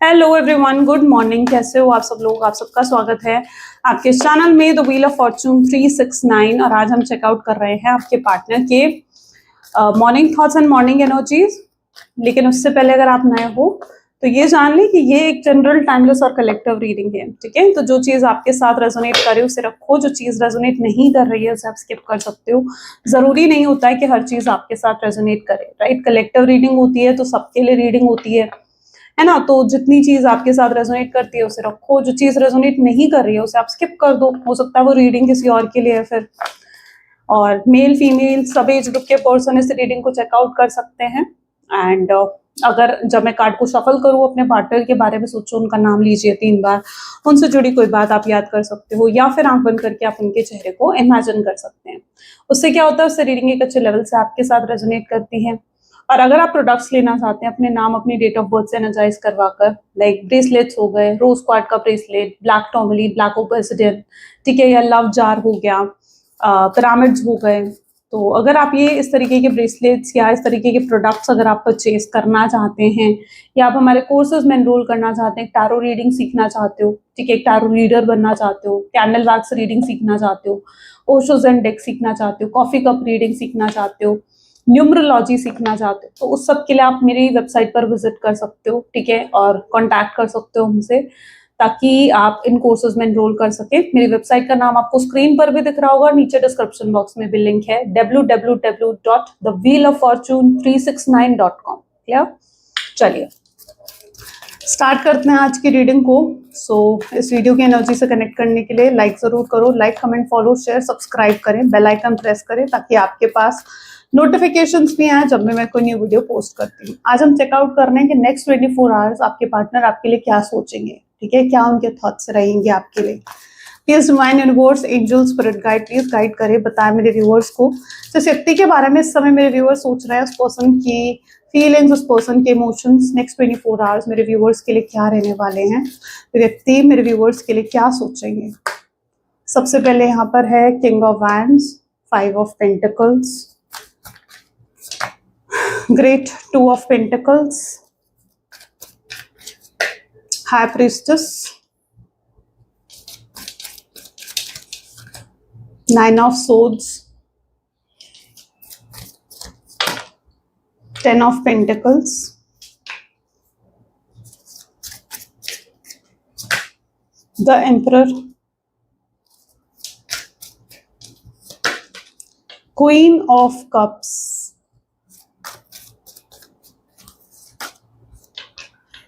Hello everyone, good morning. कैसे हो आप सब लोग? आप सबका स्वागत है आपके चैनल में द व्हील ऑफ फॉर्चून 369। और आज हम चेकआउट कर रहे हैं आपके पार्टनर के morning thoughts and morning energies. लेकिन उससे पहले अगर आप नए हो तो ये जान लें कि ये एक जनरल टाइमलेस और कलेक्टिव रीडिंग है, ठीक है। तो जो चीज आपके साथ रेजोनेट करे उसे रखो, जो चीज रेजोनेट नहीं कर रही है उसे आप स्किप कर सकते हो। जरूरी नहीं होता है कि हर चीज आपके साथ रेजोनेट करे, राइट। कलेक्टिव रीडिंग होती है तो सबके लिए रीडिंग होती है ना। तो जितनी चीज आपके साथ रेजोनेट करती है उसे रखो, जो चीज रेजोनेट नहीं कर रही है उसे आप स्किप कर दो। हो सकता है वो रीडिंग किसी और के लिए है फिर। और मेल फीमेल सब एज ग्रुप के पर्सन इस रीडिंग को चेकआउट कर सकते हैं। एंड अगर जब मैं कार्ड को शफल करूँ अपने पार्टनर के बारे में सोचो, उनका नाम लीजिए 3 बार, उनसे जुड़ी कोई बात आप याद कर सकते हो, या फिर आंख बंद करके आप उनके चेहरे को इमेजिन कर सकते हैं। उससे क्या होता है, उससे रीडिंग एक अच्छे लेवल से आपके साथ रेजोनेट करती है। और अगर आप प्रोडक्ट्स लेना चाहते हैं अपने नाम अपनी डेट ऑफ बर्थ से एनर्जाइज करवाकर, लाइक ब्रेसलेट्स हो गए, रोज क्वार्ट का ब्रेसलेट, ब्लैक टॉर्मली, ब्लैक ओबसिडियन, ठीक है, या लव जार हो गया, पिरामिड्स हो गए। तो अगर आप ये इस तरीके के ब्रेसलेट्स या इस तरीके के प्रोडक्ट्स अगर आप परचेज करना चाहते हैं, या आप हमारे कोर्सेज में एनरोल करना चाहते हैं, टैरो रीडिंग सीखना चाहते हो, ठीक है, टैरो रीडर बनना चाहते हो, कैंडल वैक्स रीडिंग सीखना चाहते हो, ओशो ज़ेन डेक सीखना चाहते हो, कॉफी कप रीडिंग सीखना चाहते हो, न्यूमरोलॉजी सीखना चाहते हो, तो उस सब के लिए आप मेरी वेबसाइट पर विजिट कर सकते हो, ठीक है, और कॉन्टैक्ट कर सकते हो हमसे, ताकि आप इन कोर्सेज में एनरोल कर सके। मेरी वेबसाइट का नाम आपको स्क्रीन पर भी दिख रहा होगा, नीचे डिस्क्रिप्शन बॉक्स में भी लिंक है, www.thewheeloffortune369.com। क्लियर? चलिए स्टार्ट करते हैं आज की रीडिंग को। इस वीडियो की एनर्जी से कनेक्ट करने के लिए लाइक जरूर करो, like comment follow share subscribe करें, बेल आइकन प्रेस करें ताकि आपके पास नोटिफिकेशंस भी आए जब भी मैं कोई न्यू वीडियो पोस्ट करती हूँ। आज हम चेकआउट कर रहे हैं कि नेक्स्ट 24 आवर्स आपके पार्टनर आपके लिए क्या सोचेंगे, ठीक है, क्या उनके थॉट्स रहेंगे आपके लिए। Please divine universe, angel, spirit guide please guide करे, बताएं मेरे व्यूअर्स को जिस व्यक्ति के बारे में इस समय मेरे व्यूअर्स सोच रहे हैं, उस पर्सन की फीलिंग्स, उस पर्सन के इमोशंस नेक्स्ट 24 आवर्स मेरे व्यूअर्स के लिए क्या रहने वाले हैं, व्यक्ति मेरे व्यूअर्स के लिए क्या सोचेंगे। सबसे पहले यहाँ पर है king of wands, 5 of pentacles, great 2 of pentacles, high priestess, 9 of swords, 10 of Pentacles, the Emperor, Queen of Cups,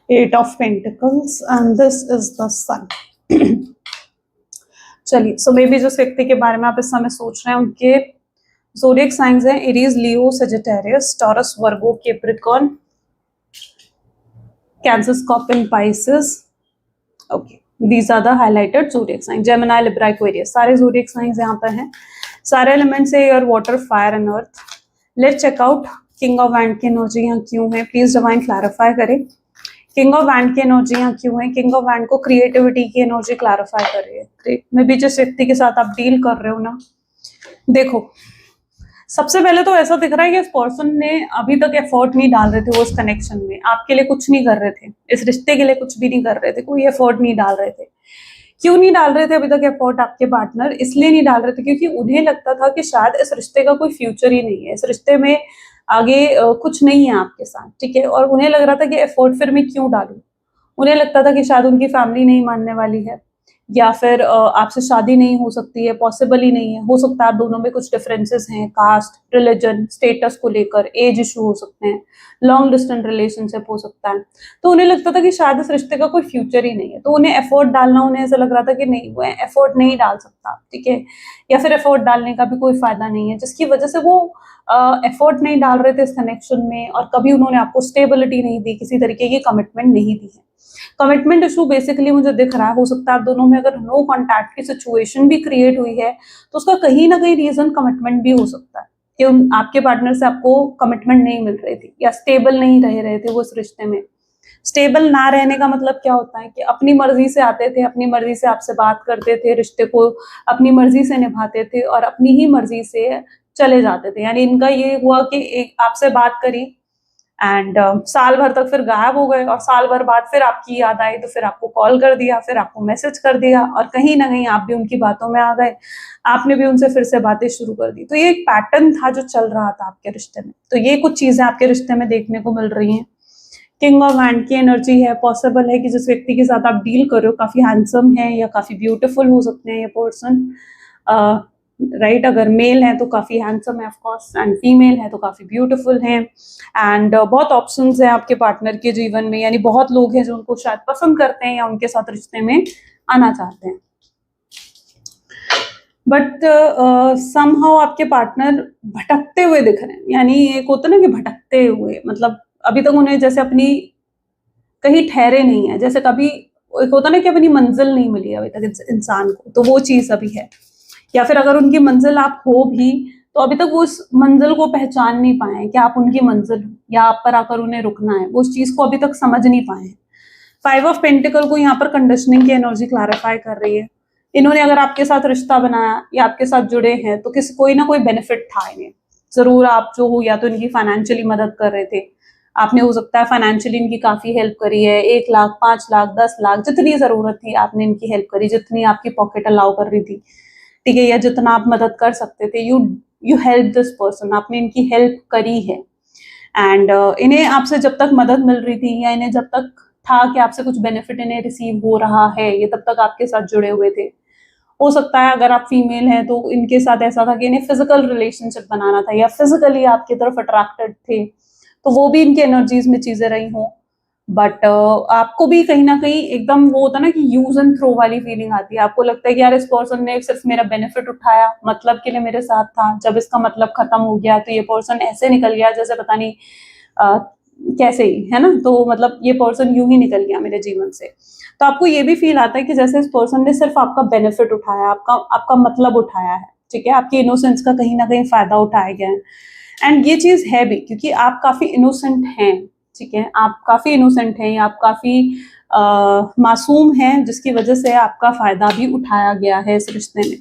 8 of Pentacles, and this is the Sun. चलिए, सो मे बी जिस व्यक्ति के बारे में आप इस समय सोच रहे हैं उनके ज़ोडिएक साइंस हैं Aries, Leo, Sagittarius, Taurus, Virgo, Capricorn, cancer, Scorpion, Pisces. Okay, these are the highlighted zodiac sign. Gemini, Libra, Aquarius, सारे ज़ोडिएक साइंस यहाँ पर हैं। सारे एलिमेंट्स है air, water, fire and earth. Let's check out king of wand की energy यहाँ क्यों है, प्लीज डिवाइन क्लैरिफाई करें। किंग ऑफ वैंड की एनर्जी यहाँ क्यों है? किंग ऑफ वैंड को क्रिएटिविटी की एनर्जी क्लैरिफाई कर रही है। ग्रेट। मे बी जिस व्यक्ति के साथ आप डील कर रहे हो ना, देखो सबसे पहले तो ऐसा दिख रहा है कि इस पर्सन ने अभी तक एफर्ट नहीं डाल रहे थे, वो इस कनेक्शन में आपके लिए कुछ नहीं कर रहे थे, इस रिश्ते के लिए कुछ भी नहीं कर रहे थे, कोई एफर्ट नहीं डाल रहे थे। क्यों नहीं डाल रहे थे अभी तक एफर्ट आपके पार्टनर? इसलिए नहीं डाल रहे थे क्योंकि उन्हें लगता था कि शायद इस रिश्ते का कोई फ्यूचर ही नहीं है, इस रिश्ते में आगे कुछ नहीं है आपके साथ, ठीक है। और उन्हें लग रहा था कि एफर्ट फिर मैं क्यों डालूं। उन्हें लगता था कि शायद उनकी फैमिली नहीं मानने वाली है, या फिर आपसे शादी नहीं हो सकती है, पॉसिबल ही नहीं है। हो सकता है आप दोनों में कुछ डिफरेंसेस हैं, कास्ट, रिलीजन, स्टेटस को लेकर, एज इशू हो सकते हैं, लॉन्ग डिस्टेंस रिलेशनशिप हो सकता है। तो उन्हें लगता था कि शायद इस रिश्ते का कोई फ्यूचर ही नहीं है, तो उन्हें एफर्ट डालना, उन्हें ऐसा लग रहा था कि नहीं, वो एफर्ट नहीं डाल सकता, ठीक है, या फिर एफर्ट डालने का भी कोई फायदा नहीं है, जिसकी वजह से वो एफर्ट नहीं डाल रहे थे इस कनेक्शन में। और कभी उन्होंने आपको स्टेबिलिटी नहीं दी, किसी तरीके की कमिटमेंट नहीं दी है। कमिटमेंट इशू बेसिकली मुझे दिख रहा है। हो सकता है आप दोनों में अगर नो कॉन्टैक्ट की सिचुएशन भी क्रिएट हुई है तो उसका कहीं ना कहीं रीजन कमिटमेंट भी हो सकता है कि आपके पार्टनर से आपको कमिटमेंट नहीं मिल रही थी, या स्टेबल नहीं रह रहे थे वो इस रिश्ते में। स्टेबल ना रहने का मतलब क्या होता है कि अपनी मर्जी से आते थे, अपनी मर्जी से आपसे बात करते थे, रिश्ते को अपनी मर्जी से निभाते थे और अपनी ही मर्जी से चले जाते थे। यानी इनका ये हुआ कि एक आपसे बात करी एंड साल भर तक फिर गायब हो गए, और साल भर बाद फिर आपकी याद आई तो फिर आपको कॉल कर दिया, फिर आपको मैसेज कर दिया, और कहीं ना कहीं आप भी उनकी बातों में आ गए, आपने भी उनसे फिर से बातें शुरू कर दी। तो ये एक पैटर्न था जो चल रहा था आपके रिश्ते में। तो ये कुछ चीजें आपके रिश्ते में देखने को मिल रही हैं। किंग ऑफ हैंड की एनर्जी है। पॉसिबल है कि जिस व्यक्ति के साथ आप डील कर रहे हो काफी हैंडसम है या काफी ब्यूटीफुल हो सकते हैं ये पर्सन, राइट। अगर मेल है तो काफी हैंडसम है ऑफ कोर्स, एंड फीमेल है तो काफी ब्यूटीफुल है। एंड बहुत ऑप्शंस हैं आपके पार्टनर के जीवन में, यानी बहुत लोग हैं जो उनको शायद पसंद करते हैं या उनके साथ रिश्ते में आना चाहते हैं। बट समहाउ आपके पार्टनर भटकते हुए दिख रहे हैं, यानी एक होता ना कि भटकते हुए, मतलब अभी तक उन्हें जैसे अपनी कहीं ठहरे नहीं है, जैसे कभी एक होता ना कि अपनी मंजिल नहीं मिली अभी तक इंसान को, तो वो चीज अभी है। या फिर अगर उनकी मंजिल आप हो भी तो अभी तक वो उस मंजिल को पहचान नहीं पाए हैं कि आप उनकी मंजिल या आप पर आकर उन्हें रुकना है, वो उस चीज को अभी तक समझ नहीं पाए हैं। 5 ऑफ पेंटिकल को यहाँ पर कंडीशनिंग की एनर्जी क्लैरिफाई कर रही है। इन्होंने अगर आपके साथ रिश्ता बनाया या आपके साथ जुड़े हैं तो कोई ना कोई बेनिफिट था इन्हें जरूर। आप जो हो या तो इनकी फाइनेंशियली मदद कर रहे थे, आपने हो सकता है फाइनेंशियली इनकी काफी हेल्प करी है, 1 लाख 5 लाख 10 लाख जितनी जरूरत थी आपने इनकी हेल्प करी, जितनी आपकी पॉकेट अलाउ कर रही थी, ठीक है, या जितना आप मदद कर सकते थे, यू हेल्प दिस पर्सन, आपने इनकी हेल्प करी है। एंड इन्हें आपसे जब तक मदद मिल रही थी या इन्हें जब तक था कि आपसे कुछ बेनिफिट इन्हें रिसीव हो रहा है, ये तब तक आपके साथ जुड़े हुए थे। हो सकता है अगर आप फीमेल हैं तो इनके साथ ऐसा था कि इन्हें फिजिकल रिलेशनशिप बनाना था या फिजिकली आपकी तरफ अट्रैक्टेड थे, तो वो भी इनकी एनर्जीज में चीजें रही हों। बट आपको भी कहीं ना कहीं एकदम वो होता ना कि यूज एंड थ्रो वाली फीलिंग आती है। आपको लगता है कि यार इस पर्सन ने सिर्फ मेरा बेनिफिट उठाया, मतलब के लिए मेरे साथ था, जब इसका मतलब खत्म हो गया तो ये पर्सन ऐसे निकल गया जैसे पता नहीं कैसे ही, है ना। तो मतलब ये पर्सन यूं ही निकल गया मेरे जीवन से। तो आपको ये भी फील आता है कि जैसे इस पर्सन ने सिर्फ आपका बेनिफिट उठाया, आपका मतलब उठाया है, ठीक है, आपकी इनोसेंस का कहीं ना कहीं फायदा उठाया गया है। एंड ये चीज है भी क्योंकि आप काफी इनोसेंट हैं, ठीक है, आप काफी इनोसेंट हैं, आप काफी मासूम हैं, जिसकी वजह से आपका फायदा भी उठाया गया है इस रिश्ते में।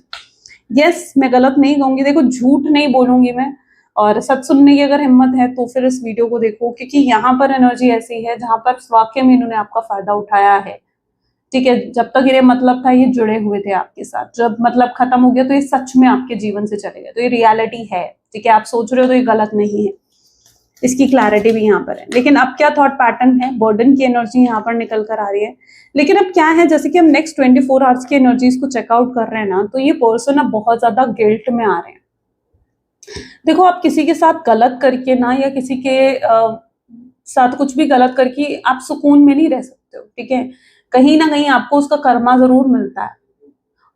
यस, मैं गलत नहीं कहूंगी, देखो झूठ नहीं बोलूंगी मैं, और सच सुनने की अगर हिम्मत है तो फिर इस वीडियो को देखो, क्योंकि यहाँ पर एनर्जी ऐसी है जहां पर वाकई में इन्होंने आपका फायदा उठाया है, ठीक है। जब तक ये मतलब था ये जुड़े हुए थे आपके साथ, जब मतलब खत्म हो गया तो ये सच में आपके जीवन से चले गए, तो ये रियलिटी है, ठीक है। आप सोच रहे हो तो ये गलत नहीं है, इसकी क्लैरिटी भी यहाँ पर है। लेकिन अब क्या थॉट पैटर्न है, बर्डन की एनर्जी यहाँ पर निकल कर आ रही है। लेकिन अब क्या है, जैसे कि हम नेक्स्ट 24 आवर्स की एनर्जीज को चेकआउट कर रहे हैं ना, तो ये पर्सन अब बहुत ज्यादा गिल्ट में आ रहे हैं। देखो, आप किसी के साथ गलत करके ना, या किसी के साथ कुछ भी गलत करके आप सुकून में नहीं रह सकते हो, ठीक है। कहीं ना कहीं आपको उसका कर्मा जरूर मिलता है,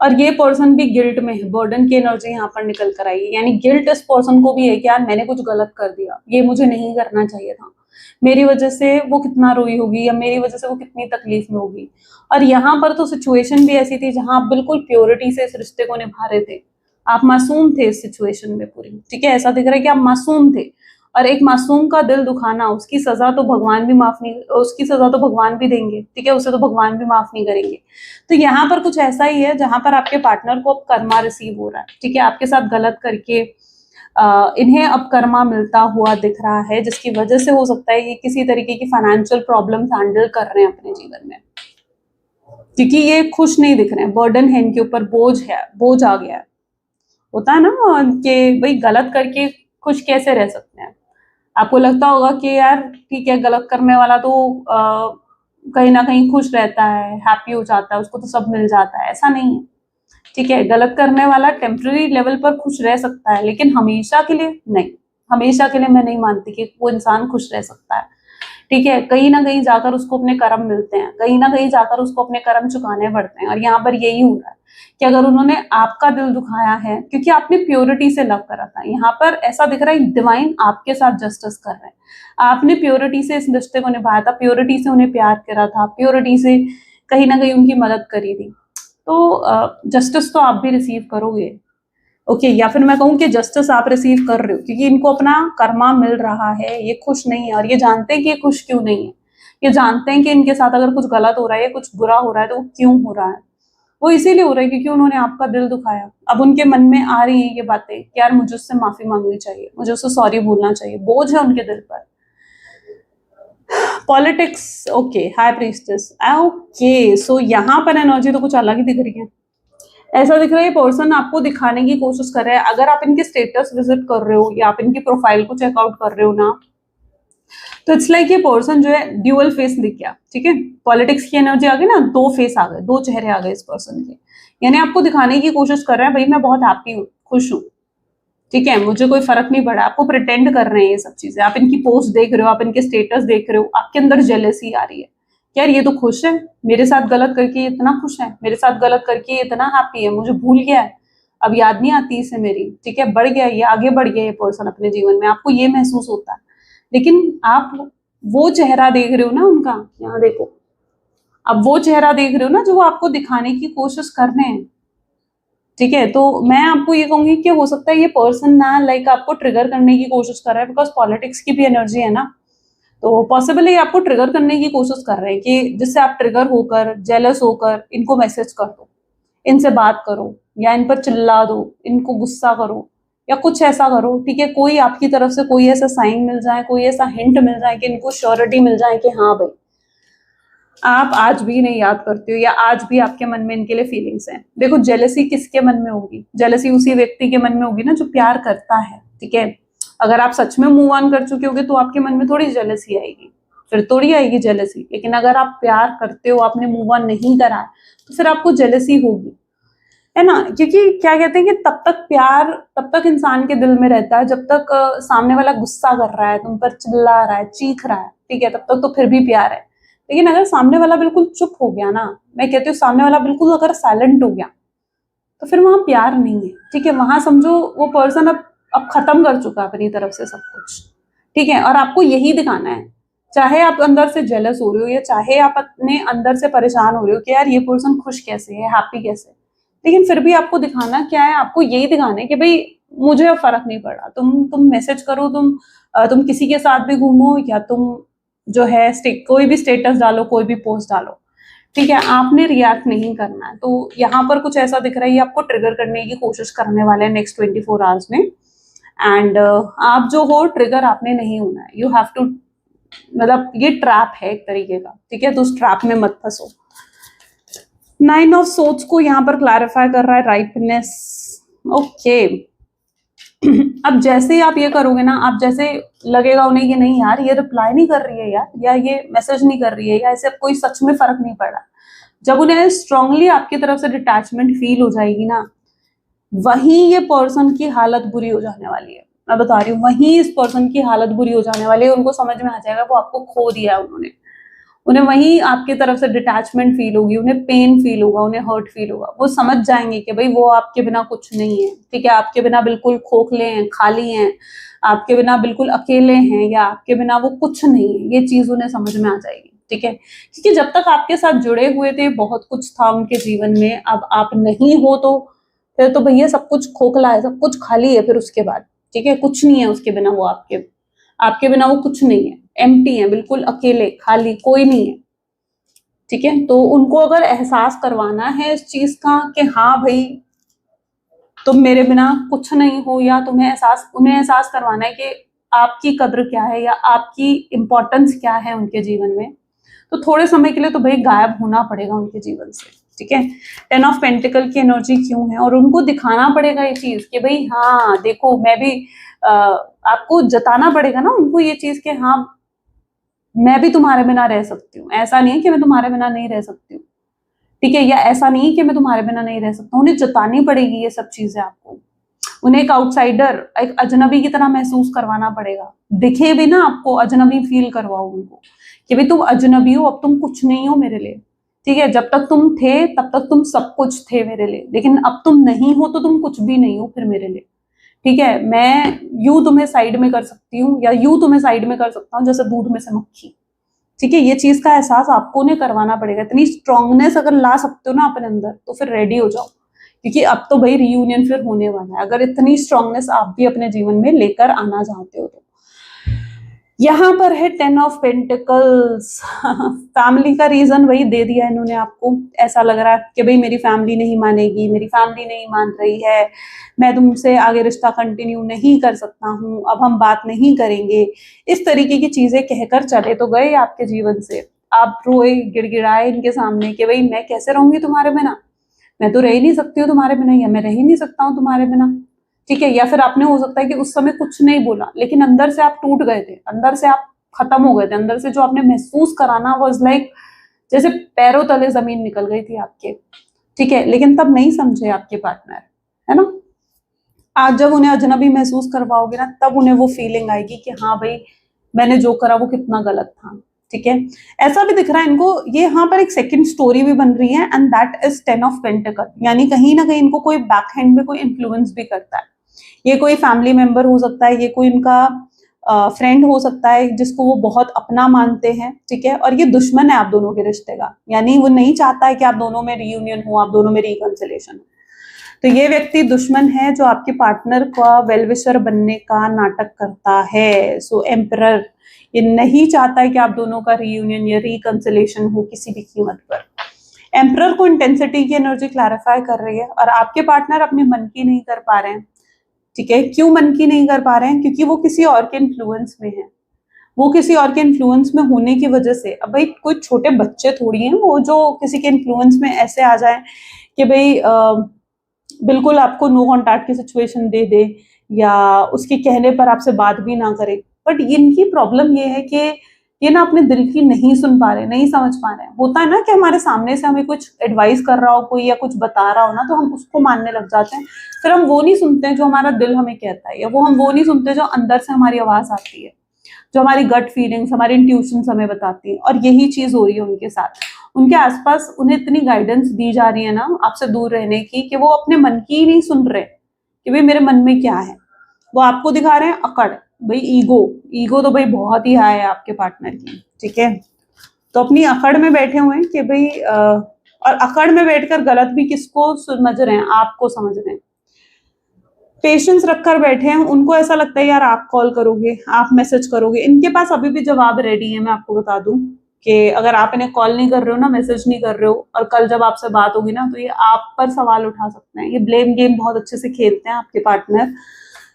और ये पर्सन भी गिल्ट में है। बर्डन की एनर्जी यहाँ पर निकल कर आई है, यानी गिल्ट इस पर्सन को भी है कि यार मैंने कुछ गलत कर दिया, ये मुझे नहीं करना चाहिए था, मेरी वजह से वो कितना रोई होगी या मेरी वजह से वो कितनी तकलीफ में होगी। और यहाँ पर तो सिचुएशन भी ऐसी थी जहां आप बिल्कुल प्योरिटी से इस रिश्ते को निभा रहे थे, आप मासूम थे इस सिचुएशन में पूरी, ठीक है। ऐसा दिख रहा है कि आप मासूम थे, और एक मासूम का दिल दुखाना, उसकी सजा तो भगवान भी माफ नहीं, उसकी सजा तो भगवान भी देंगे, ठीक है, उसे तो भगवान भी माफ नहीं करेंगे। तो यहाँ पर कुछ ऐसा ही है जहां पर आपके पार्टनर को अब कर्मा रिसीव हो रहा है, ठीक है, आपके साथ गलत करके इन्हें अब कर्मा मिलता हुआ दिख रहा है, जिसकी वजह से हो सकता है कि किसी तरीके की फाइनेंशियल प्रॉब्लम्स हैंडल कर रहे हैं अपने जीवन में, क्योंकि ये खुश नहीं दिख रहे हैं। बर्डन है इनके ऊपर, बोझ है, बोझ आ गया है। होता है ना कि भाई गलत करके खुश कैसे रह सकते हैं। आपको लगता होगा कि यार ठीक है, गलत करने वाला तो कहीं ना कहीं खुश रहता है, हैप्पी हो जाता है, उसको तो सब मिल जाता है, ऐसा नहीं है, ठीक है। गलत करने वाला टेम्पररी लेवल पर खुश रह सकता है, लेकिन हमेशा के लिए नहीं। हमेशा के लिए मैं नहीं मानती कि वो इंसान खुश रह सकता है, ठीक है। कहीं ना कहीं जाकर उसको अपने कर्म मिलते हैं, कहीं ना कहीं जाकर उसको अपने कर्म चुकाने पड़ते हैं, और यहाँ पर यही हो रहा है कि अगर उन्होंने आपका दिल दुखाया है, क्योंकि आपने प्योरिटी से लव करा था, यहाँ पर ऐसा दिख रहा है डिवाइन आपके साथ जस्टिस कर रहे हैं। आपने प्योरिटी से इस रिश्ते को निभाया था, प्योरिटी से उन्हें प्यार करा था, प्योरिटी से कहीं ना कहीं उनकी मदद करी थी, तो जस्टिस तो आप भी रिसीव करोगे, ओके। या फिर मैं कहूँ कि जस्टिस आप रिसीव कर रहे हो, क्योंकि इनको अपना कर्मा मिल रहा है, ये खुश नहीं है, और ये जानते हैं कि ये खुश क्यों नहीं है। ये जानते हैं कि इनके साथ अगर कुछ गलत हो रहा है, कुछ बुरा हो रहा है, तो वो क्यों हो रहा है। वो इसीलिए हो रहा है क्योंकि उन्होंने आपका दिल दुखाया। अब उनके मन में आ रही है ये बातें कि यार मुझे उससे माफी मांगनी चाहिए, मुझे उससे सॉरी बोलना चाहिए, बोझ है उनके दिल पर। Politics, okay, high priestess, okay. So यहाँ पर एनर्जी तो कुछ अलग ही दिख रही है। ऐसा दिख रहा है ये पर्सन आपको दिखाने की कोशिश कर रहा है। अगर आप इनके स्टेटस विजिट कर रहे हो या आप इनकी प्रोफाइल को चेकआउट कर रहे हो ना, तो इट्स लाइक ये पर्सन जो है ड्यूअल फेस दिख गया, ठीक है। पॉलिटिक्स की एनर्जी आ गई ना, दो फेस आ गए, दो चेहरे आ गए इस पर्सन के। यानी आपको दिखाने की कोशिश कर रहा है भाई मैं बहुत हैप्पी हूँ, खुश हूँ, ठीक है, मुझे कोई फर्क नहीं पड़ा। आपको प्रिटेंड कर रहे हैं ये सब चीजें। आप इनकी पोस्ट देख रहे हो, आप इनके स्टेटस देख रहे हो, आपके अंदर जेलसी आ रही है, यार ये तो खुश है, मेरे साथ गलत करके इतना खुश है, मेरे साथ गलत करके इतना हैप्पी है, मुझे भूल गया है, अब याद नहीं आती इसे मेरी, ठीक है, बढ़ गया ये, आगे बढ़ गया ये पर्सन अपने जीवन में, आपको ये महसूस होता है। लेकिन आप वो चेहरा देख रहे हो ना उनका, यहाँ देखो, अब वो चेहरा देख रहे हो ना जो वो आपको दिखाने की कोशिश कर रहे हैं, ठीक है। तो मैं आपको ये कहूंगी कि हो सकता है ये पर्सन ना लाइक आपको ट्रिगर करने की कोशिश कर रहा है, बिकॉज पॉलिटिक्स की भी एनर्जी है ना, तो पॉसिबली आपको ट्रिगर करने की कोशिश कर रहे हैं कि जिससे आप ट्रिगर होकर, जेलस होकर इनको मैसेज कर दो, इनसे बात करो, या इन पर चिल्ला दो, इनको गुस्सा करो, या कुछ ऐसा करो, ठीक है। कोई आपकी तरफ से कोई ऐसा साइन मिल जाए, कोई ऐसा हिंट मिल जाए कि इनको श्योरिटी मिल जाए कि हाँ भाई आप आज भी नहीं याद करते हो, या आज भी आपके मन में इनके लिए फीलिंग्स हैं। देखो जेलसी किसके मन में होगी? जेलसी उसी व्यक्ति के मन में होगी ना जो प्यार करता है, ठीक है। अगर आप सच में मूव ऑन कर चुके होगे तो आपके मन में थोड़ी जेलसी आएगी, फिर थोड़ी आएगी जेलसी। लेकिन अगर आप प्यार करते हो, आपने मूव ऑन नहीं करा है, तो फिर आपको जेलसी होगी, है ना। क्योंकि क्या कहते हैं कि तब तक प्यार तब तक इंसान के दिल में रहता है जब तक सामने वाला गुस्सा कर रहा है, तुम पर चिल्ला रहा है, चीख रहा है, ठीक है, तब तक तो फिर भी प्यार है। लेकिन अगर सामने वाला बिल्कुल चुप हो गया ना, मैं कहती हूँ सामने वाला बिल्कुल अगर साइलेंट हो गया, तो फिर वहां प्यार नहीं है, ठीक है। वहां समझो वो पर्सन अब खत्म कर चुका है अपनी तरफ से सब कुछ, ठीक है। और आपको यही दिखाना है, चाहे आप अंदर से जेलस हो रहे हो या चाहे आप अपने अंदर से परेशान हो रहे हो कि यार ये पर्सन खुश कैसे है, हैप्पी कैसे है, लेकिन फिर भी आपको दिखाना क्या है? आपको यही दिखाना है कि भाई मुझे अब फर्क नहीं पड़ा, तुम मैसेज करो, तुम किसी के साथ भी घूमो, या तुम जो है कोई भी स्टेटस डालो, कोई भी पोस्ट डालो, ठीक है, आपने रिएक्ट नहीं करना है। तो यहाँ पर कुछ ऐसा दिख रहा है, ये आपको ट्रिगर करने की कोशिश करने वाले हैं नेक्स्ट 24 आवर्स में। एंड आप जो हो, ट्रिगर आपने नहीं होना है, यू हैव टू, मतलब ये ट्रैप है एक तरीके का, ठीक है, तो उस ट्रैप में मत फंसो। 9 ऑफ सोर्ड्स को यहाँ पर क्लैरिफाई कर रहा है राइटनेस, ओके। अब जैसे ही आप ये करोगे ना, आप जैसे लगेगा उन्हें कि नहीं यार ये रिप्लाई नहीं कर रही है यार, या ये मैसेज नहीं कर रही है, या ऐसे कोई सच में फर्क नहीं पड़ा, जब उन्हें स्ट्रांगली आपकी तरफ से डिटैचमेंट फील हो जाएगी ना, वहीं ये पर्सन की हालत बुरी हो जाने वाली है। मैं बता रही हूँ, वहीं इस पर्सन की हालत बुरी हो जाने वाली है। उनको समझ में आ जाएगा वो आपको खो दिया है उन्होंने, उन्हें वहीं आपकी तरफ से डिटैचमेंट फील होगी, उन्हें पेन फील होगा, उन्हें हर्ट फील होगा। वो समझ जाएंगे कि भाई वो आपके बिना कुछ नहीं है, ठीक है, आपके बिना बिल्कुल खोखले हैं, खाली हैं, आपके बिना बिल्कुल अकेले हैं, या आपके बिना वो कुछ नहीं है। ये चीज उन्हें समझ में आ जाएगी, ठीक है। क्योंकि जब तक आपके साथ जुड़े हुए थे, बहुत कुछ था उनके जीवन में, अब आप नहीं हो तो फिर तो भैया सब कुछ खोखला है, सब कुछ खाली है फिर उसके बाद, ठीक है, कुछ नहीं है उसके बिना, वो आपके बिना वो कुछ नहीं है, एम्प्टी है, बिल्कुल अकेले, खाली, कोई नहीं है, ठीक है। तो उनको अगर एहसास करवाना है इस चीज का कि हाँ भाई तुम मेरे बिना कुछ नहीं हो, या उन्हें एहसास करवाना है कि आपकी कद्र क्या है या आपकी इंपॉर्टेंस क्या है उनके जीवन में, तो थोड़े समय के लिए तो भाई गायब होना पड़ेगा उनके जीवन से, ठीक है। 10 ऑफ पेंटिकल की एनर्जी क्यों है? और उनको दिखाना पड़ेगा ये चीज कि भाई हाँ देखो मैं भी, आपको जताना पड़ेगा ना उनको ये चीज कि हाँ मैं भी तुम्हारे बिना रह सकती हूँ, ऐसा नहीं है कि मैं तुम्हारे बिना नहीं रह सकती हूँ, ठीक है, या ऐसा नहीं है कि मैं तुम्हारे बिना नहीं रह सकता हूँ। उन्हें जतानी पड़ेगी ये सब चीजें आपको, उन्हें एक आउटसाइडर, एक अजनबी की तरह महसूस करवाना पड़ेगा। दिखे भी ना आपको, अजनबी फील करवाओ उनको कि भाई तुम अजनबी हो, अब तुम कुछ नहीं हो मेरे लिए, ठीक है। जब तक तुम थे तब तक तुम सब कुछ थे मेरे लिए, लेकिन अब तुम नहीं हो तो तुम कुछ भी नहीं हो फिर मेरे लिए, ठीक है। मैं यूं तुम्हें साइड में कर सकती हूँ, या यूं तुम्हें साइड में कर सकता हूँ जैसे दूध में से मक्खी, ठीक है। ये चीज का एहसास आपको उन्हें करवाना पड़ेगा। इतनी स्ट्रांगनेस अगर ला सकते हो ना अपने अंदर, तो फिर रेडी हो जाओ, क्योंकि अब तो भाई रियूनियन फिर होने वाला है। अगर इतनी स्ट्रांगनेस आप भी अपने जीवन में लेकर आना चाहते हो तो यहाँ पर है 10 ऑफ पेंटिकल्स। फैमिली का रीजन वही दे दिया इन्होंने आपको। ऐसा लग रहा है कि भाई मेरी फैमिली नहीं मानेगी, मेरी फैमिली नहीं मान रही है, मैं तुमसे आगे रिश्ता कंटिन्यू नहीं कर सकता हूँ, अब हम बात नहीं करेंगे। इस तरीके की चीजें कहकर चले तो गए आपके जीवन से। आप रोए गिड़गिड़ाए इनके सामने कि भाई मैं कैसे रहूंगी तुम्हारे बिना, मैं तो रह ही नहीं सकती हूँ तुम्हारे बिना, या मैं रह ही नहीं सकता हूँ तुम्हारे बिना। ठीक है, या फिर आपने हो सकता है कि उस समय कुछ नहीं बोला, लेकिन अंदर से आप टूट गए थे, अंदर से आप खत्म हो गए थे, अंदर से जो आपने महसूस कराना वाज लाइक जैसे पैरों तले जमीन निकल गई थी आपके। ठीक है, लेकिन तब नहीं समझे आपके पार्टनर, है ना। आज जब उन्हें अजनबी महसूस करवाओगे ना, तब उन्हें वो फीलिंग आएगी कि हाँ भाई मैंने जो करा वो कितना गलत था। ठीक है, ऐसा भी दिख रहा है इनको, ये यहाँ पर एक सेकंड स्टोरी भी बन रही है, and that is 10 of pentacle. यानी कहीं ना कहीं इनको कोई बैक हैंड में कोई इन्फ्लुएंस भी करता है। ये कोई फैमिली मेंबर हो सकता है, ये कोई उनका फ्रेंड हो सकता है जिसको वो बहुत अपना मानते हैं। ठीक है, और ये दुश्मन है आप दोनों के रिश्ते का, यानी वो नहीं चाहता है कि आप दोनों में रियूनियन हो, आप दोनों में रिकंसिलेशन हो। तो ये व्यक्ति दुश्मन है जो आपके पार्टनर का वेलविशर बनने का नाटक करता है। सो एम्परर ये नहीं चाहता है कि आप दोनों का रियूनियन या रिकंसिलेशन हो किसी भी कीमत पर। एम्परर को इंटेंसिटी की एनर्जी क्लैरिफाई कर रही है, और आपके पार्टनर अपने मन की नहीं कर पा रहे हैं। ठीक है, क्यों मन की नहीं कर पा रहे हैं? क्योंकि वो किसी और के इन्फ्लुएंस में है। वो किसी और के इन्फ्लुएंस में होने की वजह से, अब भाई कोई छोटे बच्चे थोड़ी हैं वो जो किसी के इन्फ्लुएंस में ऐसे आ जाए कि भाई बिल्कुल आपको नो कॉन्टैक्ट की सिचुएशन दे दे, या उसके कहने पर आपसे बात भी ना करे। बट इनकी प्रॉब्लम ये है कि ये ना अपने दिल की नहीं सुन पा रहे, नहीं समझ पा रहे हैं। होता है ना कि हमारे सामने से हमें कुछ एडवाइस कर रहा हो कोई, या कुछ बता रहा हो ना, तो हम उसको मानने लग जाते हैं। फिर हम वो नहीं सुनते हैं जो हमारा दिल हमें कहता है, या हम वो नहीं सुनते जो अंदर से हमारी आवाज आती है, जो हमारी गट फीलिंग्स, हमारी इंट्यूशंस हमें बताती है। और यही चीज हो रही है उनके साथ। उनके आसपास उन्हें इतनी गाइडेंस दी जा रही है ना आपसे दूर रहने की, कि वो अपने मन की ही नहीं सुन रहे कि भाई मेरे मन में क्या है। वो आपको दिखा रहे हैं अकड़, भाई ईगो। ईगो तो भाई बहुत ही हाई है आपके पार्टनर की। ठीक है, तो अपनी अकड़ में बैठे हुए हैं कि भाई और अकड़ में बैठकर गलत भी किसको समझ रहे हैं? आपको समझ रहे हैं। पेशेंस रखकर बैठे हैं, उनको ऐसा लगता है यार आप कॉल करोगे, आप मैसेज करोगे। इनके पास अभी भी जवाब रेडी है। मैं आपको बता दूं कि अगर आप इन्हें कॉल नहीं कर रहे हो ना, मैसेज नहीं कर रहे हो, और कल जब आपसे बात होगी ना, तो ये आप पर सवाल उठा सकते हैं। ये ब्लेम गेम बहुत अच्छे से खेलते हैं आपके पार्टनर।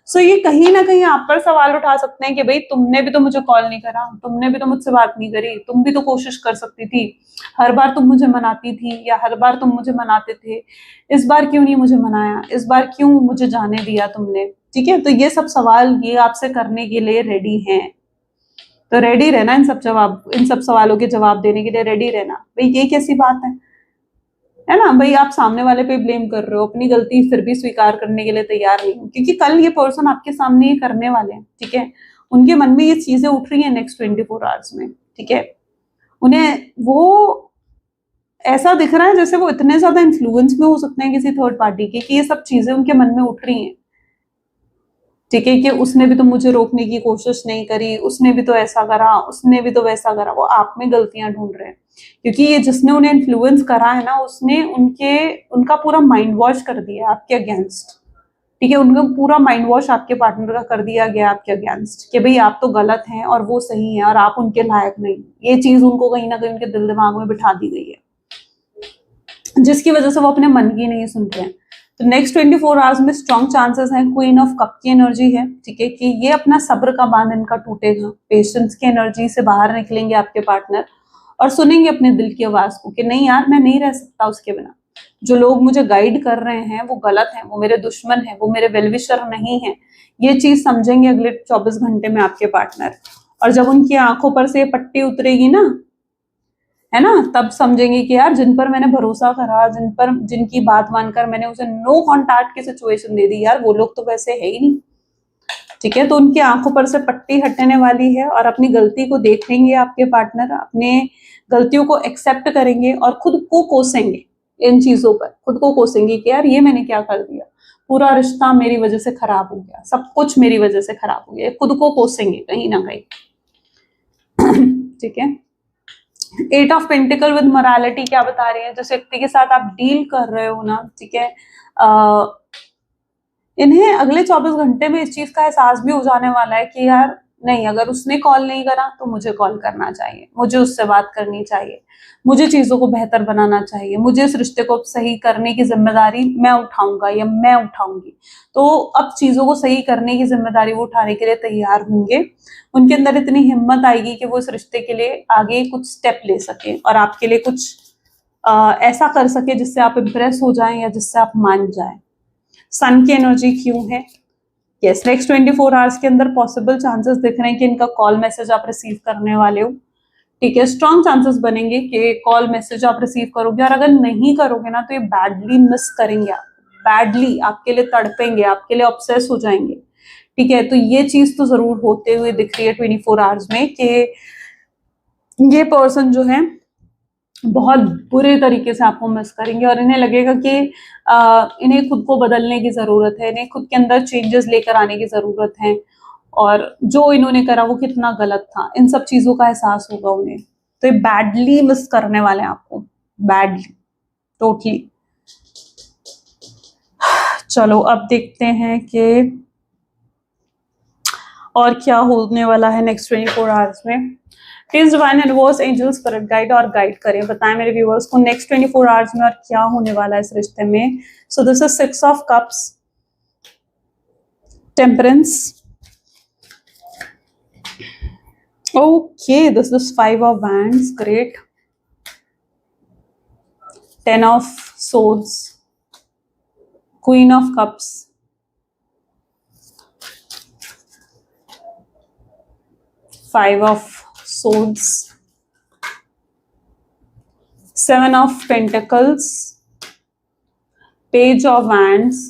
सो ये कहीं ना कहीं आप पर सवाल उठा सकते हैं कि भाई तुमने भी तो मुझे कॉल नहीं करा, तुमने भी तो मुझसे बात नहीं करी, तुम भी तो कोशिश कर सकती थी, हर बार तुम मुझे मनाती थी, या हर बार तुम मुझे मनाते थे, इस बार क्यों नहीं मुझे मनाया, इस बार क्यों मुझे जाने दिया तुमने। ठीक है, तो ये सब सवाल ये आपसे करने के लिए रेडी हैं। तो रेडी रहना इन सब सवालों के जवाब देने के लिए रेडी रहना। भाई ये कैसी बात है ना। भाई आप सामने वाले पे ब्लेम कर रहे हो, अपनी गलती फिर भी स्वीकार करने के लिए तैयार नहीं हो, क्योंकि कल ये पर्सन आपके सामने ये करने वाले हैं। ठीक है, उनके मन में ये चीजें उठ रही हैं नेक्स्ट 24 आवर्स में। ठीक है, उन्हें वो ऐसा दिख रहा है जैसे वो इतने ज्यादा इन्फ्लुएंस में हो सकते हैं किसी थर्ड पार्टी के, कि ये सब चीजें उनके मन में उठ रही हैं। ठीक है, कि उसने भी तो मुझे रोकने की कोशिश नहीं करी, उसने भी तो ऐसा करा, उसने भी तो वैसा करा। वो आप में गलतियां ढूंढ रहे हैं, क्योंकि ये जिसने उन्हें इन्फ्लुएंस करा है ना, उसने उनका पूरा माइंड वॉश कर दिया आपके अगेंस्ट। ठीक है, उनका पूरा माइंड वॉश आपके पार्टनर का कर दिया गया आपके अगेंस्ट, कि भाई आप तो गलत हैं और वो सही है, और आप उनके लायक नहीं। ये चीज उनको कहीं ना कहीं उनके दिल दिमाग में बिठा दी गई है, जिसकी वजह से वो अपने मन की नहीं सुन रहे हैं। तो नेक्स्ट 24 आवर्स में स्ट्रॉन्ग चांसेस हैं, क्वीन ऑफ कप की एनर्जी है। ठीक है, कि ये अपना सब्र का बांध इनका टूटेगा, पेशेंस की एनर्जी से बाहर निकलेंगे आपके पार्टनर, और सुनेंगे अपने दिल की आवाज को कि नहीं यार मैं नहीं रह सकता उसके बिना। जो लोग मुझे गाइड कर रहे हैं वो गलत हैं, वो मेरे दुश्मन हैं, वो मेरे वेलविशर नहीं है। ये चीज समझेंगे अगले 24 घंटे में आपके पार्टनर। और जब उनकी आंखों पर से पट्टी उतरेगी ना, है ना, तब समझेंगे कि यार जिन पर मैंने भरोसा करा, जिनकी बात मानकर मैंने उसे नो कॉन्टैक्ट की सिचुएशन दे दी, यार वो लोग तो वैसे है ही नहीं। ठीक है, तो उनकी आंखों पर से पट्टी हटने वाली है, और अपनी गलती को देखेंगे आपके पार्टनर, अपने गलतियों को एक्सेप्ट करेंगे, और खुद को कोसेंगे इन चीजों पर, खुद को कोसेंगे कि यार ये मैंने क्या कर दिया, पूरा रिश्ता मेरी वजह से खराब हो गया, सब कुछ मेरी वजह से खराब हो गया। खुद को कोसेंगे कहीं ना कहीं। ठीक है, 8 ऑफ पेंटिकल विद मोरालिटी क्या बता रही है? जिस व्यक्ति के साथ आप डील कर रहे हो ना, ठीक है, इन्हें अगले 24 घंटे में इस चीज का एहसास भी हो जाने वाला है कि यार नहीं, अगर उसने कॉल नहीं करा तो मुझे कॉल करना चाहिए, मुझे उससे बात करनी चाहिए, मुझे चीजों को बेहतर बनाना चाहिए, मुझे इस रिश्ते को सही करने की जिम्मेदारी मैं उठाऊंगा या मैं उठाऊंगी। तो अब चीजों को सही करने की जिम्मेदारी वो उठाने के लिए तैयार होंगे। उनके अंदर इतनी हिम्मत आएगी कि वो इस रिश्ते के लिए आगे कुछ स्टेप ले सके और आपके लिए कुछ ऐसा कर सके जिससे आप इम्प्रेस हो जाएं या जिससे आप मान जाएं। सन की एनर्जी क्यों है? यस, नेक्स्ट 24 आवर्स के अंदर पॉसिबल चांसेस दिख रहे हैं कि इनका कॉल मैसेज आप रिसीव करने वाले हो। ठीक है, स्ट्रॉन्ग चांसेस बनेंगे कि कॉल मैसेज आप रिसीव करोगे, और अगर नहीं करोगे ना तो ये बैडली मिस करेंगे आप, बैडली आपके लिए तड़पेंगे, आपके लिए ऑब्सेस हो जाएंगे। ठीक है, तो ये चीज तो जरूर होते हुए दिख रही है 24 आवर्स में कि ये पर्सन जो है बहुत बुरे तरीके से आपको मिस करेंगे और इन्हें लगेगा कि इन्हें खुद को बदलने की जरूरत है, इन्हें खुद के अंदर चेंजेस लेकर आने की जरूरत है, और जो इन्होंने करा वो कितना गलत था, इन सब चीजों का एहसास होगा उन्हें। तो ये बैडली मिस करने वाले हैं आपको, बैडली, टोटली। चलो अब देखते हैं कि और क्या होने वाला है नेक्स्ट 24 आवर्स में। Please divine universe, angel, spirit guide और गाइड करें, बताएं मेरे व्यूअर्स को नेक्स्ट 24 आवर्स में और क्या होने वाला है इस रिश्ते में। So this is 6 of cups, temperance, okay, this is 5 of wands, great, 10 of swords, queen of cups, 5 of swords, 7 of pentacles, page of wands,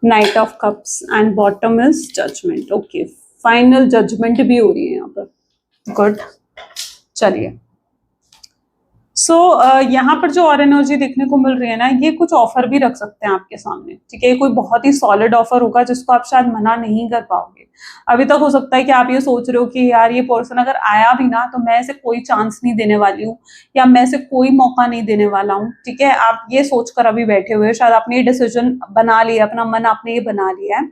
knight of cups and bottom is judgement. Okay, final judgement भी हो रही है यहाँ पर, good. चलिए, सो यहाँ पर जो और एनर्जी देखने को मिल रही है ना, ये कुछ ऑफर भी रख सकते हैं आपके सामने। ठीक है, कोई बहुत ही सॉलिड ऑफर होगा जिसको आप शायद मना नहीं कर पाओगे। अभी तक हो सकता है कि आप ये सोच रहे हो कि यार ये पर्सन अगर आया भी ना तो मैं इसे कोई चांस नहीं देने वाली हूँ या मैं इसे कोई मौका नहीं देने वाला हूँ। ठीक है, आप ये सोचकर अभी बैठे हुए हो, शायद आपने ये डिसीजन बना लिया, अपना मन आपने ये बना लिया है।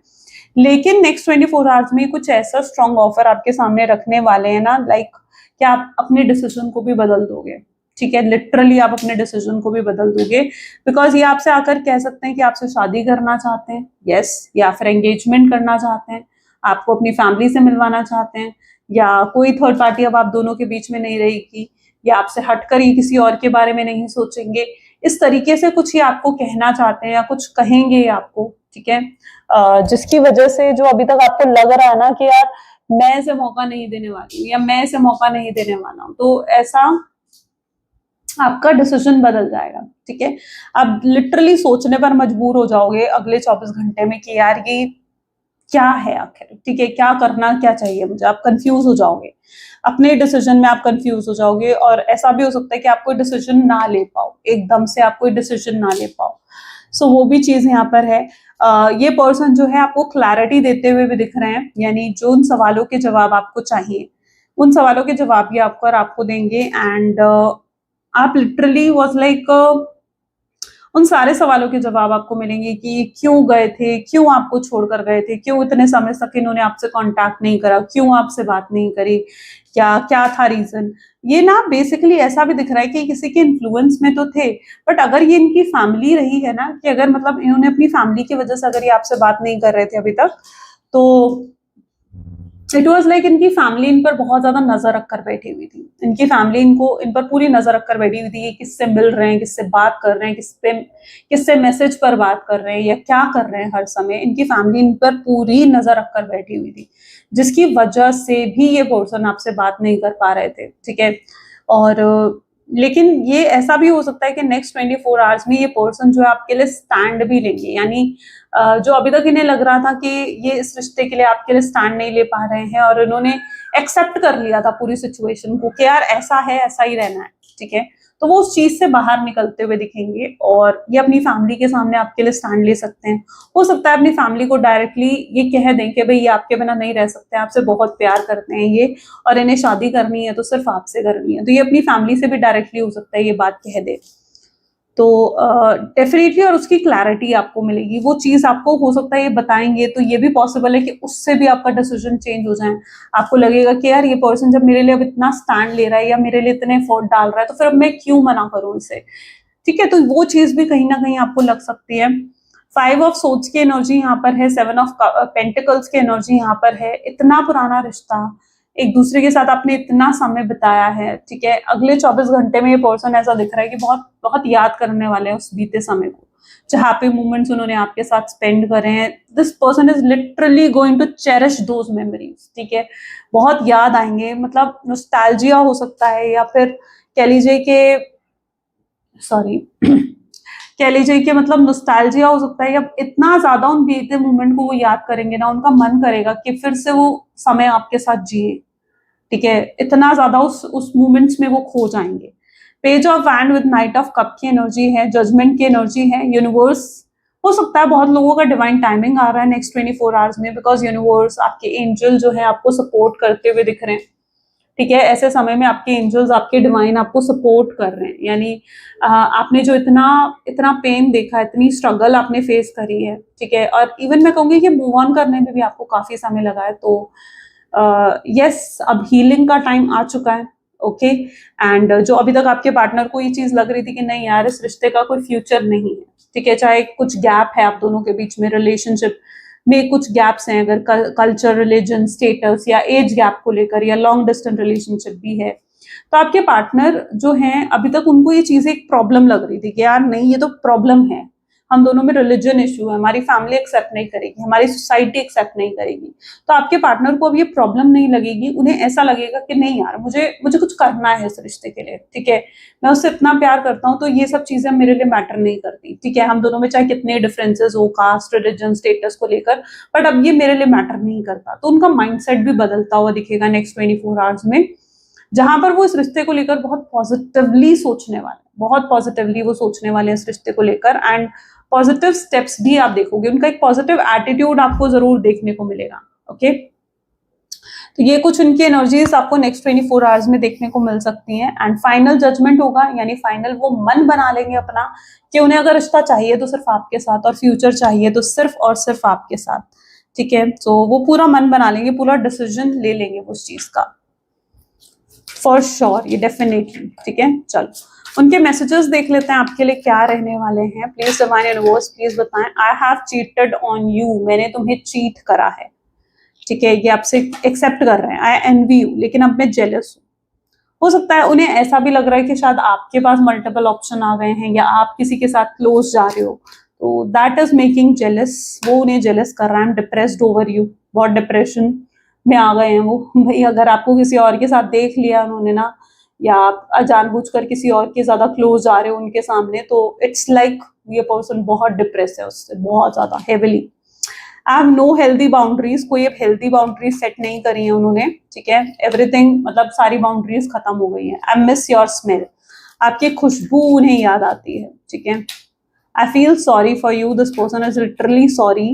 लेकिन नेक्स्ट 24 आवर्स में कुछ ऐसा स्ट्रॉन्ग ऑफर आपके सामने रखने वाले हैं ना, लाइक कि आप अपने डिसीजन को भी बदल दोगे। ठीक है, लिटरली आप अपने डिसीजन को भी बदल दोगे, बिकॉज ये आपसे आकर कह सकते हैं कि आपसे शादी करना चाहते हैं, यस, या फिर एंगेजमेंट करना चाहते हैं, आपको अपनी फैमिली से मिलवाना चाहते हैं, या कोई थर्ड पार्टी अब आप दोनों के बीच में नहीं रहेगी, या आपसे हटकर ही किसी और के बारे में नहीं सोचेंगे। इस तरीके से कुछ ही आपको कहना चाहते हैं या कुछ कहेंगे आपको। ठीक है, जिसकी वजह से जो अभी तक आपको लग रहा है ना कि यार मैं इसे मौका नहीं देने वाली हूँ या मैं इसे मौका नहीं देने वाला हूँ, तो ऐसा आपका डिसीजन बदल जाएगा। ठीक है, आप लिटरली सोचने पर मजबूर हो जाओगे अगले 24 घंटे में कि यार ये क्या है आखिर। ठीक है, क्या करना क्या चाहिए मुझे, आप कंफ्यूज हो जाओगे अपने डिसीजन में, आप कंफ्यूज हो जाओगे, और ऐसा भी हो सकता है कि आप कोई डिसीजन ना ले पाओ, एकदम से आप कोई डिसीजन ना ले पाओ। सो वो भी चीज यहाँ पर है। ये पर्सन जो है आपको क्लैरिटी देते हुए भी दिख रहे हैं, यानी जो उन सवालों के जवाब आपको चाहिए उन सवालों के जवाब भी आपको देंगे। एंड आप लिटरली वाज लाइक उन सारे सवालों के जवाब आपको मिलेंगे कि क्यों गए थे, क्यों आपको छोड़कर गए थे, क्यों इतने समय तक इन्होंने आपसे कांटेक्ट नहीं करा, क्यों आपसे बात नहीं करी, क्या क्या था रीजन। ये ना बेसिकली ऐसा भी दिख रहा है कि किसी के इन्फ्लुएंस में तो थे, बट अगर ये इनकी फैमिली रही है ना, कि अगर मतलब इन्होंने अपनी फैमिली की वजह से अगर ये आपसे बात नहीं कर रहे थे अभी तक, तो इट वॉज लाइक इनकी फैमिली इन पर बहुत ज्यादा नजर रखकर बैठी हुई थी। इनकी फैमिली इन पर पूरी नजर रखकर बैठी हुई थी कि किससे मिल रहे हैं, किससे बात कर रहे हैं, किससे मैसेज पर बात कर रहे हैं या क्या कर रहे हैं। हर समय इनकी फैमिली इन पर पूरी नजर रखकर बैठी हुई थी, जिसकी वजह से भी ये पर्सन आपसे बात नहीं कर पा रहे थे। ठीक है, और लेकिन ये ऐसा भी हो सकता है कि नेक्स्ट 24 आवर्स में ये पर्सन जो है आपके लिए स्टैंड भी लेंगे, यानी जो अभी तक इन्हें लग रहा था कि ये इस रिश्ते के लिए आपके लिए स्टैंड नहीं ले पा रहे हैं, और इन्होंने एक्सेप्ट कर लिया था पूरी सिचुएशन को कि यार ऐसा है, ऐसा ही रहना है। ठीक है, तो वो उस चीज से बाहर निकलते हुए दिखेंगे और ये अपनी फैमिली के सामने आपके लिए स्टैंड ले सकते हैं। हो सकता है अपनी फैमिली को डायरेक्टली ये कह दें कि भाई ये आपके बिना नहीं रह सकते, आपसे बहुत प्यार करते हैं ये, और इन्हें शादी करनी है तो सिर्फ आपसे करनी है। तो ये अपनी फैमिली से भी डायरेक्टली हो सकता है ये बात कह दे। तो डेफिनेटली और उसकी क्लैरिटी आपको मिलेगी। वो चीज आपको हो सकता है ये बताएंगे तो ये भी पॉसिबल है कि उससे भी आपका डिसीजन चेंज हो जाए। आपको लगेगा कि यार ये पर्सन जब मेरे लिए अब इतना स्टैंड ले रहा है या मेरे लिए इतने एफर्ट डाल रहा है तो फिर अब मैं क्यों मना करूं इसे। ठीक है, तो वो चीज भी कहीं ना कहीं आपको लग सकती है। 5 ऑफ सोर्ड्स की एनर्जी यहाँ पर है, 7 ऑफ पेंटिकल्स की एनर्जी यहाँ पर है। इतना पुराना रिश्ता, एक दूसरे के साथ आपने इतना समय बिताया है, ठीक है। अगले 24 घंटे में ये पर्सन ऐसा दिख रहा है कि बहुत बहुत याद करने वाले हैं उस बीते समय को, जो हैप्पी मोमेंट्स उन्होंने आपके साथ स्पेंड करे हैं। This person is literally going to cherish those memories, ठीक है। बहुत याद आएंगे, मतलब नॉस्टैल्जिया हो सकता है, या फिर कह लीजिए कि सॉरी कह लीजिए कि मतलब नॉस्टैल्जिया हो सकता है, या इतना ज्यादा उन बीते मोमेंट को वो याद करेंगे ना, उनका मन करेगा कि फिर से वो समय आपके साथ जिए, ठीक है। इतना ज्यादा उस मोमेंट्स में वो खो जाएंगे। Page of wand with night of cup की एनर्जी है, जजमेंट की एनर्जी है। यूनिवर्स, हो सकता है बहुत लोगों का डिवाइन टाइमिंग आ रहा है नेक्स्ट 24 आवर्स में, बिकॉज यूनिवर्स, आपके एंजल जो है आपको सपोर्ट करते हुए दिख रहे हैं, ठीक है। ऐसे समय में आपके एंजल्स, आपके डिवाइन आपको सपोर्ट कर रहे हैं। यानी आपने जो इतना इतना पेन देखा, इतनी स्ट्रगल आपने फेस करी है, ठीक है। और इवन मैं कहूंगी कि मूव ऑन करने में भी आपको काफी समय लगा है, तो यस अब हीलिंग का टाइम आ चुका है, ओके। एंड जो अभी तक आपके पार्टनर को ये चीज लग रही थी कि नहीं यार इस रिश्ते का कोई फ्यूचर नहीं है, ठीक है, चाहे कुछ गैप है आप दोनों के बीच में, रिलेशनशिप में कुछ गैप्स हैं, अगर कल्चर, रिलीजन, स्टेटस या एज गैप को लेकर, या लॉन्ग डिस्टेंस रिलेशनशिप भी है, तो आपके पार्टनर जो हैं अभी तक उनको ये चीज एक प्रॉब्लम लग रही थी कि यार नहीं ये तो प्रॉब्लम है, हम दोनों में रिलीजन इशू है, हमारी फैमिली एक्सेप्ट नहीं करेगी, हमारी सोसाइटी एक्सेप्ट नहीं करेगी। तो आपके पार्टनर को अब ये प्रॉब्लम नहीं लगेगी, उन्हें ऐसा लगेगा कि नहीं यार मुझे मुझे कुछ करना है इस रिश्ते के लिए, ठीक है। मैं उससे इतना प्यार करता हूँ तो ये सब चीजें मेरे लिए मैटर नहीं करती, ठीक है। हम दोनों में चाहे कितने डिफरेंसेस हो, कास्ट, रिलीजन, स्टेटस को लेकर, बट अब ये मेरे लिए मैटर नहीं करता। तो उनका माइंडसेट भी बदलता हुआ दिखेगा नेक्स्ट 24 आवर्स में, जहां पर वो इस रिश्ते को लेकर बहुत पॉजिटिवली सोचने वाले, बहुत पॉजिटिवली वो सोचने वाले इस रिश्ते को लेकर। एंड पॉजिटिव स्टेप्स भी आप देखोगे, उनका एक पॉजिटिव एटीट्यूड आपको जरूर देखने को मिलेगा, ओके। तो ये कुछ उनकी एनर्जीज आपको नेक्स्ट 24 आवर्स में देखने को मिल सकती हैं। एंड फाइनल जजमेंट होगा, यानी फाइनल वो मन बना लेंगे अपना कि उन्हें अगर रिश्ता चाहिए तो सिर्फ आपके साथ, और फ्यूचर चाहिए तो सिर्फ और सिर्फ आपके साथ, ठीक है। तो वो पूरा मन बना लेंगे, पूरा डिसीजन ले लेंगे उस चीज का, फॉर श्योर, ये डेफिनेटली, ठीक है। चलो उनके मैसेजेस देख लेते हैं आपके लिए क्या रहने वाले हैं। प्लीज डिवाइन यूनिवर्स प्लीज बताएं। I have cheated on you, मैंने तुम्हें चीट करा है, ठीक है। ये आपसे एक्सेप्ट कर रहे हैं। आई एनवी यू, लेकिन अब मैं जेलस हूँ। हो सकता है उन्हें ऐसा भी लग रहा है कि शायद आपके पास मल्टीपल ऑप्शन आ गए हैं, या आप किसी के साथ क्लोज जा रहे हो, तो दैट इज मेकिंग जेलस। वो उन्हें जेलस कर रहा है। I am depressed over you, बहुत डिप्रेशन में आ गए हैं वो। भाई अगर आपको किसी और के साथ देख लिया उन्होंने ना, या आप जानबूझकर किसी और के ज्यादा क्लोज जा रहे हो उनके सामने, तो इट्स लाइक ये पर्सन बहुत डिप्रेस है उससे, बहुत ज्यादा heavily. I have no healthy boundaries, कोई अब हेल्दी बाउंड्रीज सेट नहीं करी है उन्होंने, ठीक है। एवरीथिंग, मतलब सारी बाउंड्रीज खत्म हो गई है। आई मिस योर स्मेल, आपकी खुशबू उन्हें याद आती है, ठीक है। I feel sorry for you, this person is literally sorry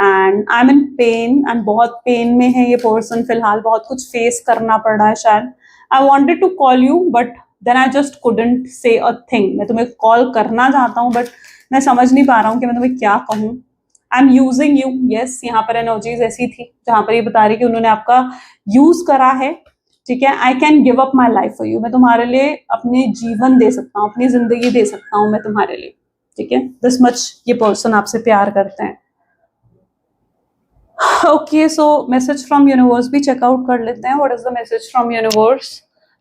and I am in pen, and बहुत पेन में है ये पर्सन फिलहाल, बहुत कुछ फेस करना पड़ रहा है शायद। I wanted to call you but then I just couldn't say a thing. मैं तुम्हें कॉल करना चाहता हूँ बट मैं समझ नहीं पा रहा हूँ कि मैं तुम्हें क्या कहूँ। I am using you, yes, यहाँ पर एनर्जीज ऐसी थी जहां पर ये बता रही कि उन्होंने आपका यूज करा है, ठीक है। I can give up my life for you, मैं तुम्हारे लिए अपने जीवन दे सकता हूँ, अपनी जिंदगी दे सकता हूँ मैं तुम्हारे लिए, ठीक है। दिस मच ये पर्सन आपसे प्यार करते हैं। Okay, so message from universe भी चेकआउट कर लेते हैं। What is the message from universe?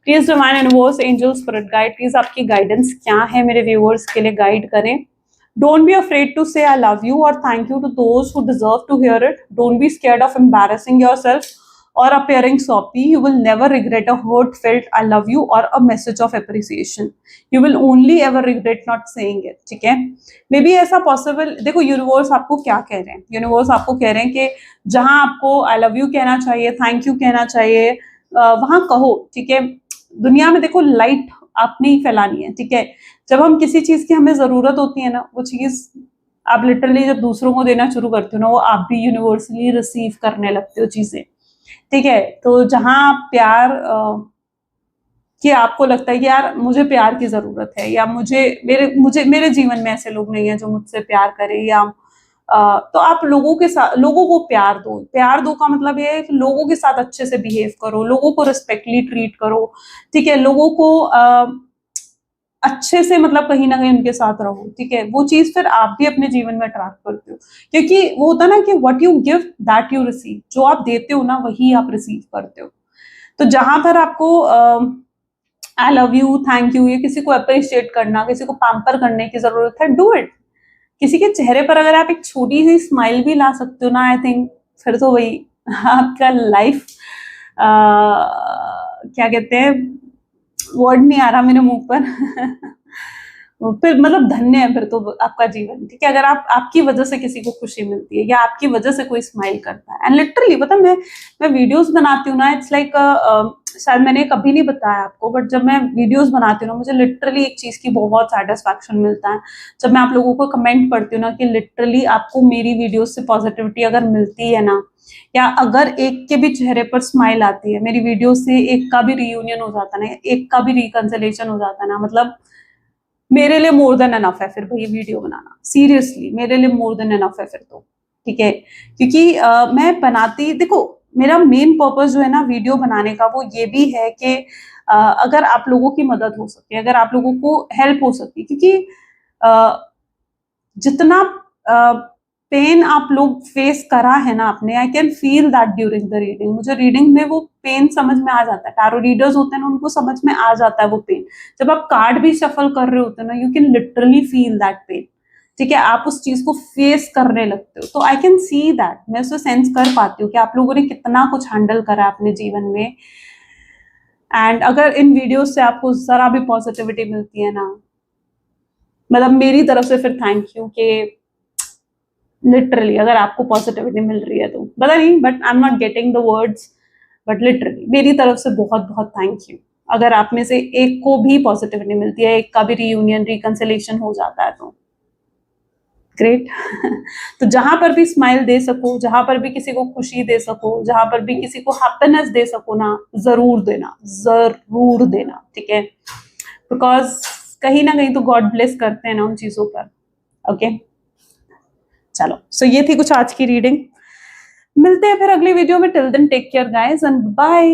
Please divine universe, angel, spirit guide, please आपकी गाइडेंस क्या है मेरे व्यूअर्स के लिए, गाइड करें। Don't be afraid to say I love you और thank you to those who deserve to hear it. Don't be scared of embarrassing yourself or appearing soppy. You will never regret a heartfelt I love you or a message of appreciation. You will only ever regret not saying it. ठीक है, may be ऐसा possible. देखो universe आपको क्या कह रहे हैं, universe आपको कह रहे हैं कि जहां आपको आई लव यू कहना चाहिए, थैंक यू कहना चाहिए, वहां कहो, ठीक है। दुनिया में देखो लाइट आपने ही फैलानी है, ठीक है। जब हम किसी चीज की हमें जरूरत होती है ना, वो चीज आप लिटरली जब दूसरों को देना शुरू करते हो ना, वो आप भी यूनिवर्सली रिसीव करने लगते हो चीजें, ठीक है। तो जहां प्यार कि आपको लगता है कि यार मुझे प्यार की जरूरत है, या मेरे जीवन में ऐसे लोग नहीं है जो मुझसे प्यार करें, या तो आप लोगों को प्यार दो का मतलब ये है कि लोगों के साथ अच्छे से बिहेव करो, लोगों को रिस्पेक्टली ट्रीट करो, ठीक है, लोगों को अच्छे से मतलब कहीं ना कहीं उनके साथ रहो, ठीक है। वो चीज फिर आप भी अपने जीवन में अट्रैक्ट करते हो, क्योंकि वो होता ना कि what you give that you receive, जो आप देते हो ना वही आप रिसीव करते हो। तो जहां पर आपको आई लव यू, थैंक यू, ये किसी को अप्रिशिएट करना, किसी को पैम्पर करने की जरूरत है, डू इट। किसी के चेहरे पर अगर आप एक छोटी सी स्माइल भी ला सकते हो ना, आई थिंक फिर तो वही आपका लाइफ, क्या कहते हैं, वर्ड नहीं आ रहा मेरे मुंह पर फिर मतलब धन्य है फिर तो आपका जीवन, ठीक है, अगर आपकी वजह से किसी को खुशी मिलती है, या आपकी वजह से कोई स्माइल करता है। एंड लिटरली पता, मैं वीडियोस बनाती हूँ ना, इट्स लाइक शायद मैंने कभी नहीं बताया आपको, बट जब मैं वीडियोस बनाती हूँ ना, मुझे लिटरली एक चीज की बहुत सेटिस्फैक्शन मिलता है, जब मैं आप लोगों को कमेंट पढ़ती हूँ ना, कि लिटरली आपको मेरी वीडियोस से पॉजिटिविटी अगर मिलती है ना, या अगर एक के भी चेहरे पर स्माइल आती है मेरी वीडियो से, एक का भी रियूनियन हो जाता है ना, एक का भी रिकंसिलेशन हो जाता है ना, मतलब मेरे लिए मोर देन एनफ है फिर भाई वीडियो बनाना, सीरियसली मेरे लिए मोर देन एनफ है फिर तो, ठीक है। क्योंकि मैं बनाती, देखो मेरा मेन पर्पस जो है ना वीडियो बनाने का, वो ये भी है कि अगर आप लोगों की मदद हो सके, अगर आप लोगों को हेल्प हो सके, क्योंकि जितना पेन आप लोग फेस करा है ना आपने, I can feel that during the reading. मुझे रीडिंग में वो पेन समझ में आ जाता है, टैरो रीडर्स होते हैं ना, उनको समझ में आ जाता है वो पेन। जब आप कार्ड भी शफल कर रहे होते हैं ना, you can literally feel that pain, ठीक है, आप उस चीज को फेस करने लगते हो। तो आई कैन सी दैट, मैं उसको सेंस कर पाती हूँ कि आप लोगों ने कितना कुछ हैंडल करा अपने जीवन में। एंड अगर इन वीडियो से आपको जरा भी पॉजिटिविटी मिलती है ना, मतलब मेरी तरफ से फिर थैंक यू, कि लिटरली अगर आपको पॉजिटिविटी मिल रही है तो पता नहीं, but I am not getting the words, but literally मेरी तरफ से बहुत बहुत थैंक यू। अगर आप में से एक को भी पॉजिटिविटी मिलती है, एक का भी रियूनियन रिकंसिलेशन हो जाता है तो ग्रेट तो जहां पर भी स्माइल दे सको, जहां पर भी किसी को खुशी दे सको, जहां पर भी किसी को हैप्पीनेस दे सको ना, जरूर देना, जरूर देना, ठीक है, बिकॉज कहीं ना कहीं तो गॉड ब्लेस करते हैं ना उन चीजों पर। ओके चलो, सो ये थी कुछ आज की रीडिंग। मिलते हैं फिर अगली वीडियो में। Till then take care guys and bye.